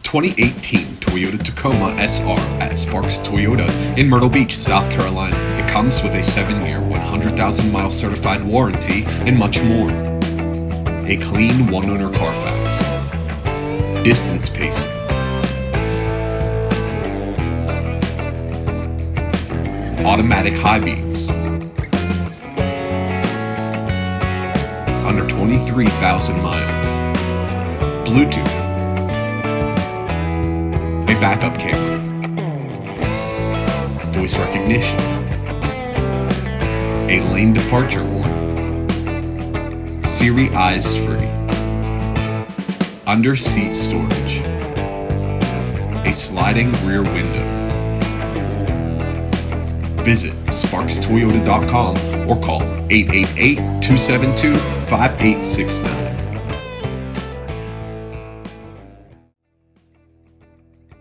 2018 Toyota Tacoma SR at Sparks Toyota in Myrtle Beach, South Carolina. It comes with a 7-year, 100,000-mile certified warranty and much more. A clean one-owner CARFAX. Distance pacing. Automatic high beams. Under 23,000 miles. Bluetooth. A backup camera. Voice recognition. A lane departure warning. SIRI eyes free. Under seat storage. A sliding rear window. Visit sparkstoyota.com or call 888-272-5869.